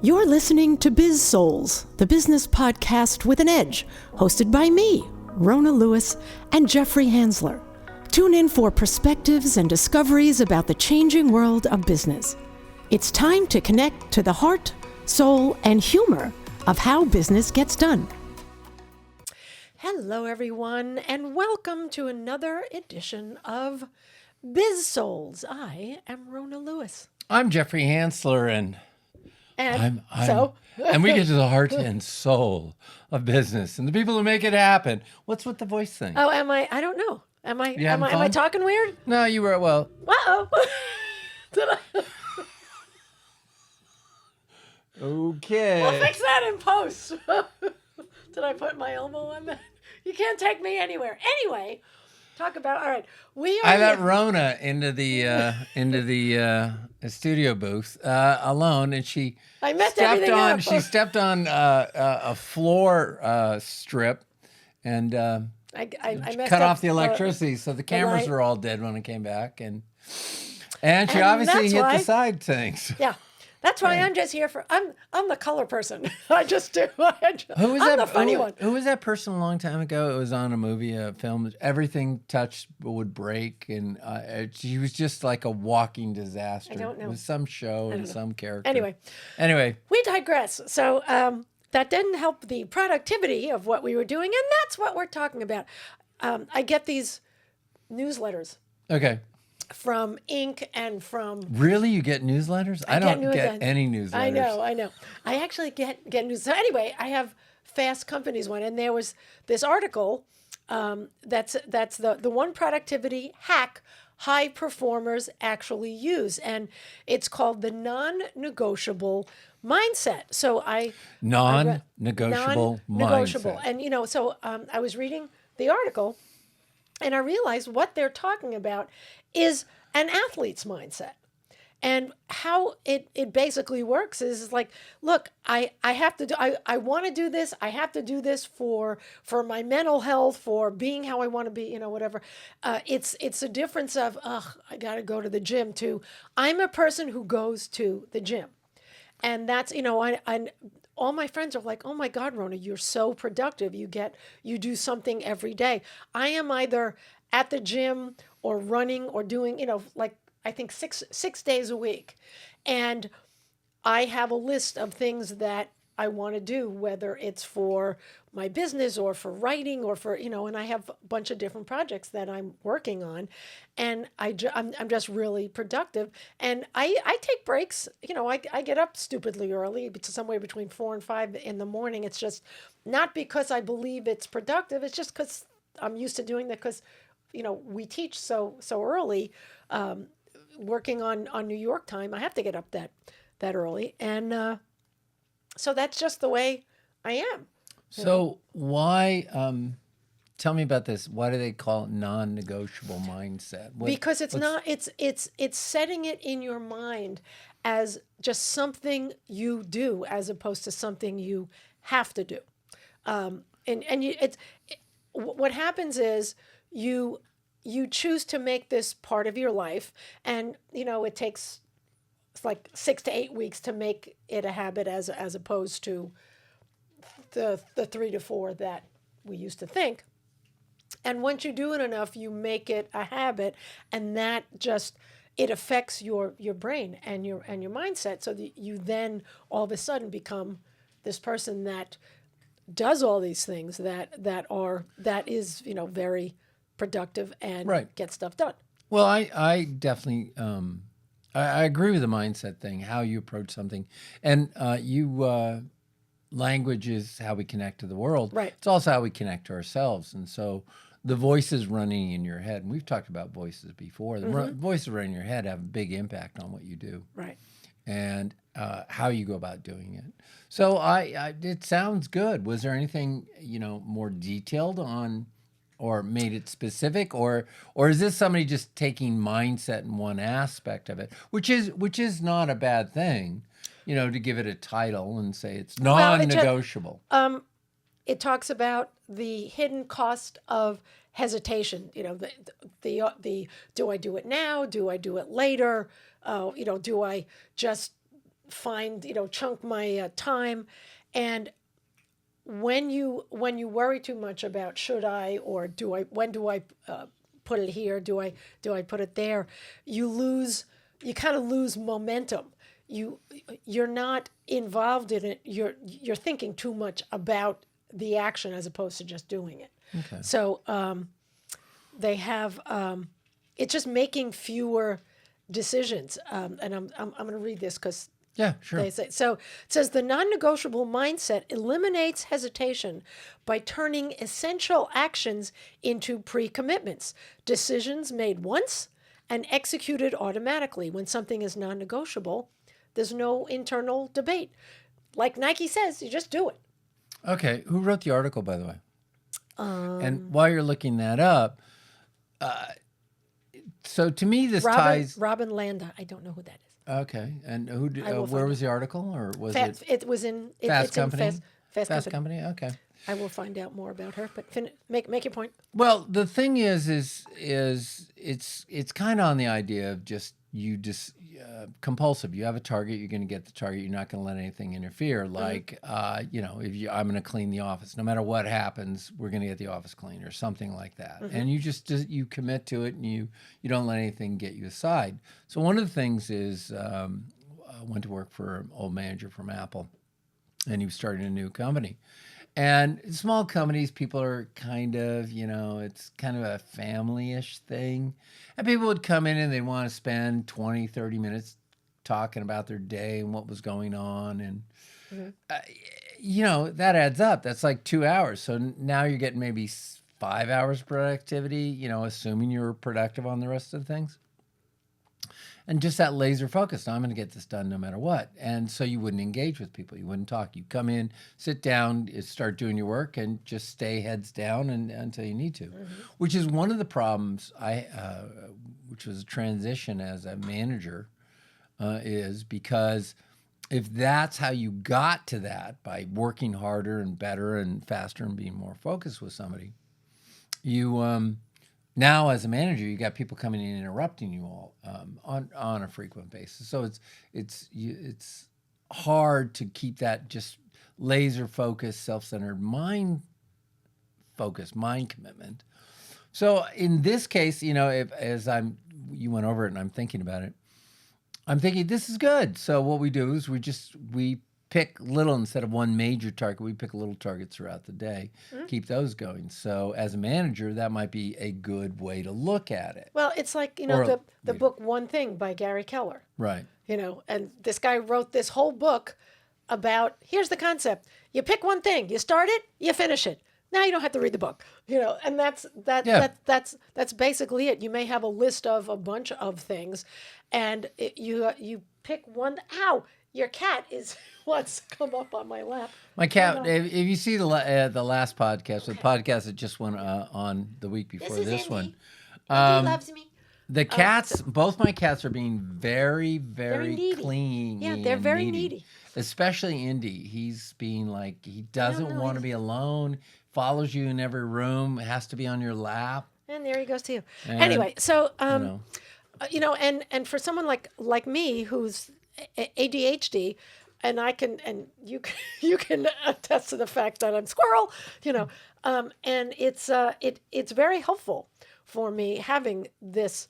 You're listening to Biz-Souls, the business podcast with an edge, hosted by me, Rona Lewis, and Jeffrey Hansler. Tune in for perspectives and discoveries about the changing world of business. It's time to connect to the heart, soul, and humor of how business gets done. Hello, everyone, and welcome to another edition of Biz-Souls. I am Rona Lewis. I'm Jeffrey Hansler, and we get to the heart and soul of business and the people who make it happen. What's with the voice thing? Oh, am I? I don't know. Am I talking weird? No, you were, well. Uh-oh. Did I? Okay. We'll fix that in post. Did I put my elbow on that? You can't take me anywhere. Anyway, talk about, all right. I let Rona into the studio booth alone, and she stepped on a floor strip, and I cut off the electricity, so the cameras were all dead when I came back, and she obviously hit the side things. Yeah. That's why I'm just here I'm the color person. I just do. I'm the funny one. Who was that person a long time ago? It was on a movie, a film. Everything touched would break, and she was just like a walking disaster. I don't know. It was some show and some character. Anyway, we digress. So that didn't help the productivity of what we were doing, and that's what we're talking about. I get these newsletters. Okay. From Inc. and from... Really? You get newsletters? I don't get any newsletters. I know. I actually get news. So anyway, I have Fast Company's one, and there was this article that's the one productivity hack high performers actually use, and it's called the non-negotiable mindset. So non-negotiable mindset. And so I was reading the article, and I realized what they're talking about is an athlete's mindset. And how it basically works is like, look, I have to do, I want to do this. I have to do this for my mental health, for being how I want to be, whatever. It's a difference of, I got to go to the gym, to I'm a person who goes to the gym. And that's, all my friends are like, oh my God, Rona, you're so productive. You do something every day. I am either at the gym or running or doing, like I think six days a week. And I have a list of things that I want to do, whether it's for my business or for writing or for, and I have a bunch of different projects that I'm working on, and I'm just really productive. And I take breaks. I get up stupidly early, somewhere between 4 and 5 in the morning. It's just not because I believe it's productive. It's just because I'm used to doing that, because, we teach so early, working on New York time. I have to get up that early. And so that's just the way I am. So why, tell me about this. Why do they call it non-negotiable mindset? Because it's setting it in your mind as just something you do, as opposed to something you have to do. What happens is you choose to make this part of your life, and it takes like 6 to 8 weeks to make it a habit, as opposed to the 3 to 4 that we used to think. And once you do it enough, you make it a habit, and that just, it affects your brain and your mindset, so that you then all of a sudden become this person that does all these things that is very productive and gets stuff done. Well, I definitely I agree with the mindset thing, how you approach something, and language is how we connect to the world. Right. It's also how we connect to ourselves, and so the voices running in your head, and we've talked about voices before. The voices running in your head have a big impact on what you do. Right. And how you go about doing it. So it sounds good. Was there anything more detailed on, or made it specific, or is this somebody just taking mindset in one aspect of it, which is not a bad thing, to give it a title and say it's non-negotiable. It talks about the hidden cost of hesitation. The do I do it now? Do I do it later? Do I just find, chunk my time. And when you worry too much about should I or do I, when do I put it here, do I put it there, you kind of lose momentum. You're not involved in it. You're thinking too much about the action as opposed to just doing it. Okay. So they have it's just making fewer decisions. And I'm going to read this because Yeah, sure. they say so. It says the non-negotiable mindset eliminates hesitation by turning essential actions into pre-commitments, decisions made once and executed automatically. When something is non-negotiable, there's no internal debate. Like Nike says, you just do it. Okay. Who wrote the article, by the way? And while you're looking that up, so to me, this ties. Robin Landa. I don't know who that is. Okay. And who? will Where find was the article, or was Fast, it it was in Fast it's in Company? Fast Fast Company. Company. Okay. I will find out more about her, but make your point. Well, the thing is it's kind of on the idea of just compulsive. You have a target, you're going to get the target. You're not going to let anything interfere. Like, I'm going to clean the office. No matter what happens, we're going to get the office clean or something like that. And you commit to it, and you don't let anything get you aside. So one of the things is I went to work for an old manager from Apple, and he was starting a new company. And small companies, people are kind of, it's kind of a family-ish thing. And people would come in and they want to spend 20, 30 minutes talking about their day and what was going on. And, that adds up. That's like 2 hours. So now you're getting maybe 5 hours of productivity, assuming you're productive on the rest of the things. And just that laser focus. Now I'm going to get this done no matter what. And so you wouldn't engage with people. You wouldn't talk. You come in, sit down, start doing your work, and just stay heads down until you need to. Which is one of the problems which was a transition as a manager, is because if that's how you got to that, by working harder and better and faster and being more focused with somebody, you now, as a manager, you got people coming in and interrupting you all on a frequent basis. So it's hard to keep that just laser focused, self-centered mind commitment. So in this case, you went over it and I'm thinking about it. I'm thinking this is good. So what we do is we pick little, instead of one major target, we pick little targets throughout the day, keep those going. So as a manager, that might be a good way to look at it. Well, it's like, the book One Thing by Gary Keller. Right. And this guy wrote this whole book about, here's the concept. You pick one thing, you start it, you finish it. Now you don't have to read the book, and that's basically it. You may have a list of a bunch of things, and you pick one. Ow! Your cat wants to come up on my lap. My cat. If you see the last podcast, the podcast that just went on the week before this one, Indy loves me. the cats. Both my cats are being very, very needy. clean. Yeah, they're very needy. Especially Indy. He's being like, he doesn't want to be alone. Follows you in every room. Has to be on your lap. And there he goes to you. And, Anyway, so and for someone like me who's ADHD, and you can attest to the fact that I'm squirrel, and it's very helpful for me having this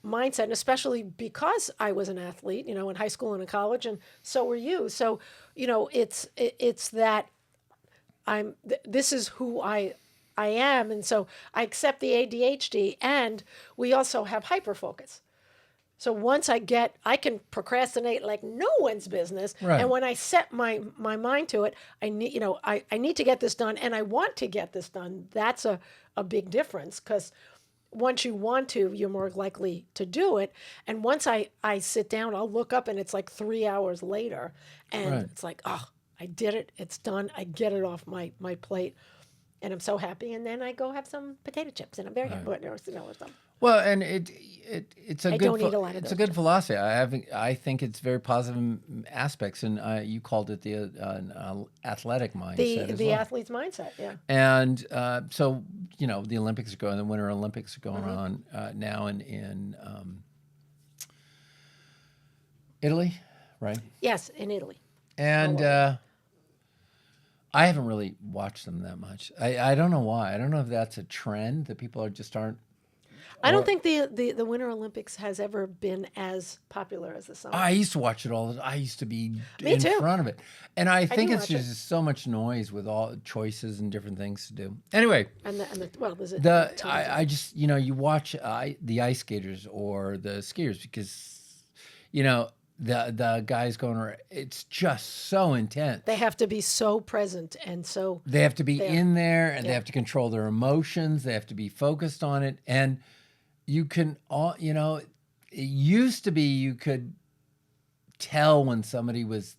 mindset, and especially because I was an athlete, in high school and in college, and so were you. So, it's that this is who I am, and so I accept the ADHD, and we also have hyperfocus. So once I can procrastinate like no one's business, Right. And when I set my mind to it, I need I need to get this done, and I want to get this done. That's a big difference, because once you want to, you're more likely to do it. And once I sit down, I'll look up, and it's like 3 hours later, and Right. it's like, oh, I did it. It's done. I get it off my plate, and I'm so happy. And then I go have some potato chips, and I'm very happy. Or something. Well, and it's a I good don't eat a lot of it's a those good chips. philosophy. I think it's very positive aspects, and you called it the athletic mindset as The well. athlete's mindset, yeah. And so the Olympics are going. The Winter Olympics are going on now in Italy, right? Yes, in Italy. And I haven't really watched them that much. I don't know why. I don't know if that's a trend that people just aren't. I don't think the Winter Olympics has ever been as popular as the summer. I used to watch it all. I used to be Me in too. front of it. And I think do it's watch it. just so much noise with all choices and different things to do. Anyway, There's I just, you watch the ice skaters or the skiers because, the guys going around, it's just so intense. they have to be so present and so They have to be in there and they Yeah. have to control their emotions. They have to be focused on it. And you can it used to be you could tell when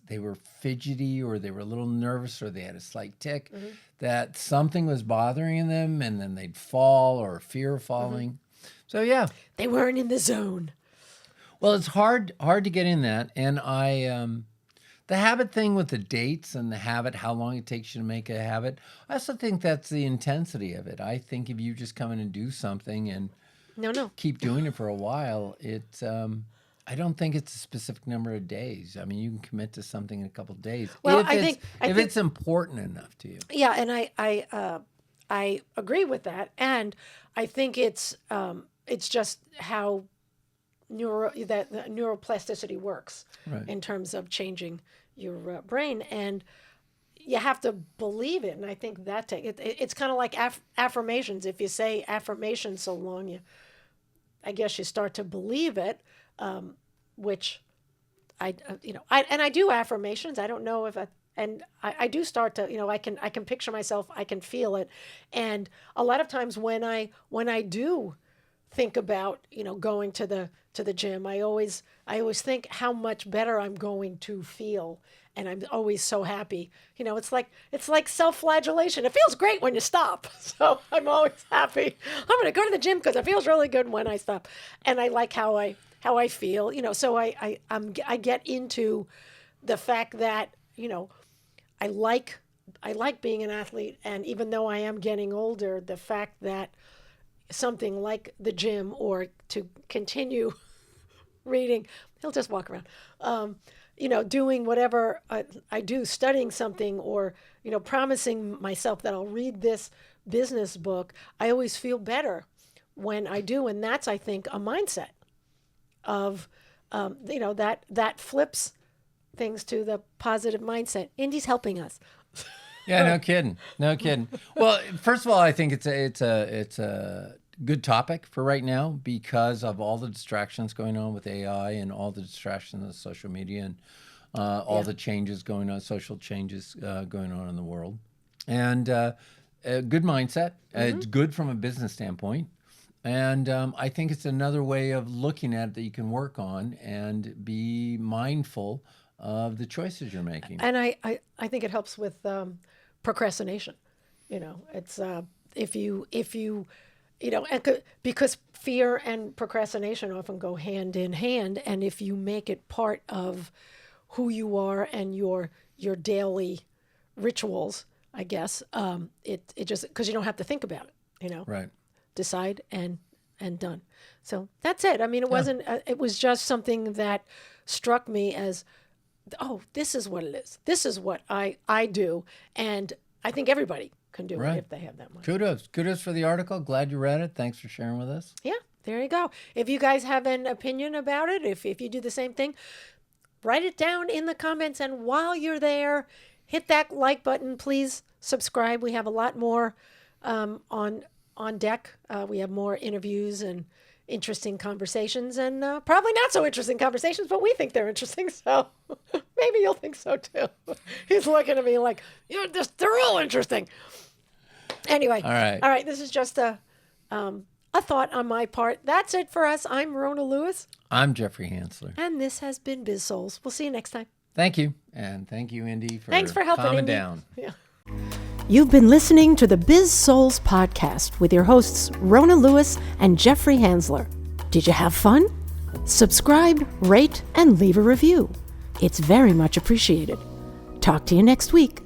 they were fidgety or they were a little nervous or they had a slight tic that something was bothering them and then they'd fall or fear of falling. So yeah. they weren't in the zone. Well, it's hard to get in that. And the habit thing with the dates and the habit, how long it takes you to make a habit, I also think that's the intensity of it. I think if you just come in and do something and No. keep doing it for a while, I don't think it's a specific number of days. I mean, you can commit to something in a couple of days. Well, if I think it's important enough to you. Yeah, and I agree with that, and I think it's just how that neuroplasticity works Right. in terms of changing your brain, and you have to believe it. And I think that it's kind of like affirmations. If you say affirmations so long, I guess you start to believe it, which I do affirmations. I don't know if I do start to, I can picture myself, I can feel it. And a lot of times when I do think about, going to the gym, I always think how much better I'm going to feel. And I'm always so happy. It's like self-flagellation. It feels great when you stop. So I'm always happy. I'm going to go to the gym because it feels really good when I stop. And I like how I feel. So I get into the fact that, I like being an athlete. And even though I am getting older, the fact that something like the gym or to continue reading, he'll just walk around. Doing whatever I do, studying something or, promising myself that I'll read this business book, I always feel better when I do. And that's, I think, a mindset of, that flips things to the positive mindset. Indy's helping us. Yeah, no kidding. Well, first of all, I think it's a good topic for right now because of all the distractions going on with AI and all the distractions of social media and all the changes going on, social changes going on in the world. And a good mindset. It's good from a business standpoint. And I think it's another way of looking at it that you can work on and be mindful of the choices you're making. And I think it helps with procrastination. It's if you because fear and procrastination often go hand in hand, and if you make it part of who you are and your daily rituals, I guess it just because you don't have to think about it. Right. Decide and done. So that's it. I mean, it wasn't. It was just something that struck me as, oh, this is what it is. This is what I do, and I think everybody can do it if they have that mind. Kudos for the article. Glad you read it. Thanks for sharing with us. Yeah, there you go. If you guys have an opinion about it, if you do the same thing, write it down in the comments. And while you're there, hit that like button. Please subscribe. We have a lot more on deck. We have more interviews and interesting conversations and probably not so interesting conversations, but we think they're interesting. So maybe you'll think so too. He's looking at me like, they're all interesting. Anyway. All right. All right. This is just a thought on my part. That's it for us. I'm Rona Lewis. I'm Jeffrey Hansler. And this has been Biz-Souls. We'll see you next time. Thank you. And thank you, Indy, Thanks for helping, calming Indy. down. Yeah. You've been listening to the Biz-Souls podcast with your hosts, Rona Lewis and Jeffrey Hansler. Did you have fun? Subscribe, rate, and leave a review. It's very much appreciated. Talk to you next week.